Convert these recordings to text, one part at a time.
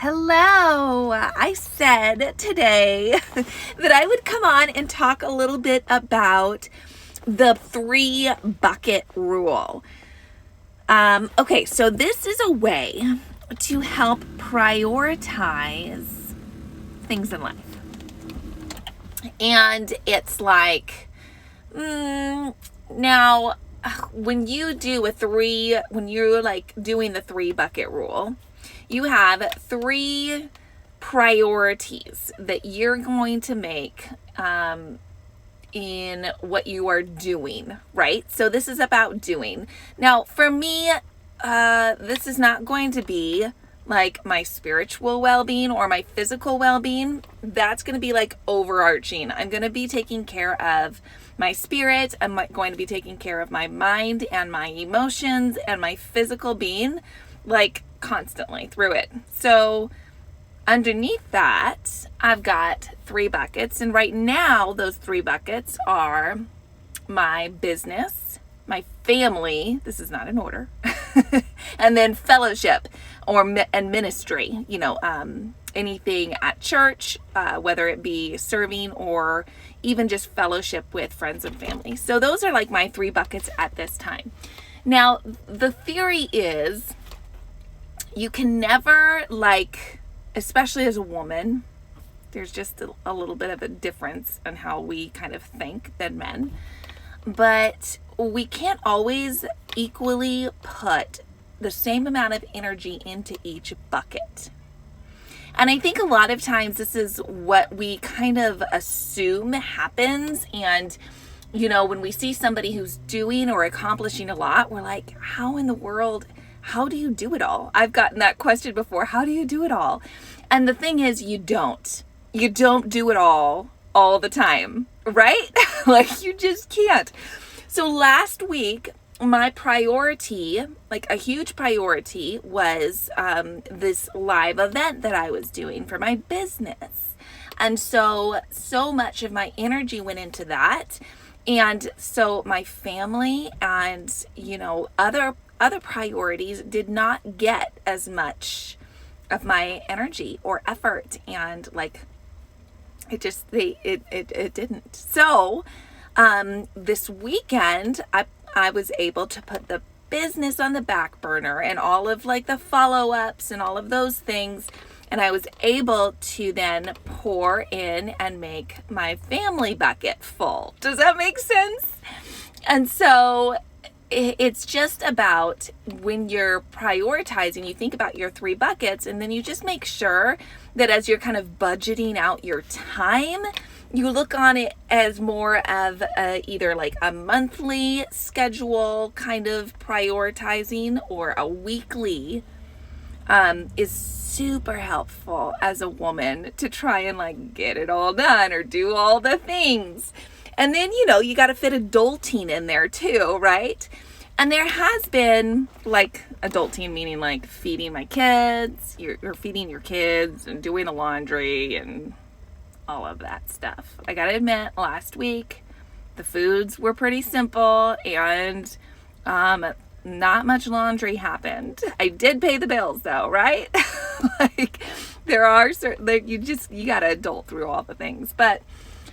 Hello. I said today that I would come on and talk a little bit about the 3-bucket rule. Okay, so this is a way to help prioritize things in life. And it's like, now when you're like doing the 3-bucket rule, you have 3 priorities that you're going to make in what you are doing, right? So this is about doing. Now, for me, this is not going to be like my spiritual well-being or my physical well-being. That's going to be like overarching. I'm going to be taking care of my spirit. I'm going to be taking care of my mind and my emotions and my physical being, like constantly through it. So underneath that, I've got 3 buckets. And right now, those 3 buckets are my business, my family, this is not in order, and then fellowship and ministry, anything at church, whether it be serving or even just fellowship with friends and family. So those are like my 3 buckets at this time. Now, the theory is you can never, especially as a woman, there's just a little bit of a difference in how we kind of think than men, but we can't always equally put the same amount of energy into each bucket. And I think a lot of times this is what we kind of assume happens. And, when we see somebody who's doing or accomplishing a lot, we're like, how in the world, how do you do it all? I've gotten that question before. How do you do it all? And the thing is, you don't do it all the time, right? You just can't. So last week, my priority, a huge priority, was this live event that I was doing for my business. And so much of my energy went into that. And so my family and, other priorities did not get as much of my energy or effort. And it didn't. So this weekend, I was able to put the business on the back burner and all of the follow-ups and all of those things. And I was able to then pour in and make my family bucket full. Does that make sense? And so it's just about when you're prioritizing, you think about your 3 buckets, and then you just make sure that as you're kind of budgeting out your time, you look on it as more of either a monthly schedule kind of prioritizing, or a weekly is super helpful as a woman to try and get it all done or do all the things. And then, you got to fit adulting in there too, right? And there has been adulting, meaning feeding my kids, you're feeding your kids and doing the laundry and all of that stuff. I got to admit, last week, the foods were pretty simple and not much laundry happened. I did pay the bills though, right? There are certain, you got to adult through all the things. But,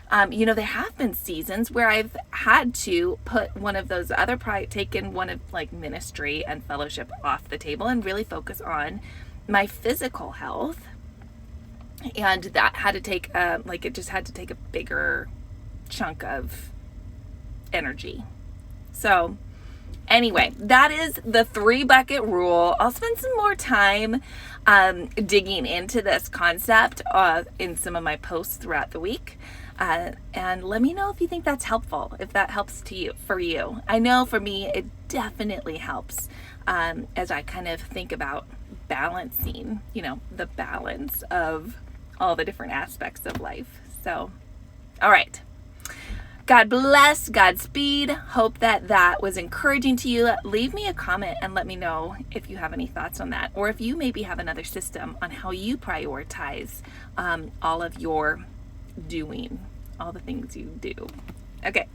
there have been seasons where I've had to put one of those other, taken one of ministry and fellowship off the table and really focus on my physical health. And that had to take, it just had to take a bigger chunk of energy. So anyway, that is the 3-bucket rule. I'll spend some more time digging into this concept in some of my posts throughout the week. And let me know if you think that's helpful, if that helps for you. I know for me, it definitely helps as I kind of think about balancing, the balance of all the different aspects of life. So, all right. God bless, Godspeed. Hope that was encouraging to you. Leave me a comment and let me know if you have any thoughts on that, or if you maybe have another system on how you prioritize all of your doing, all the things you do. Okay.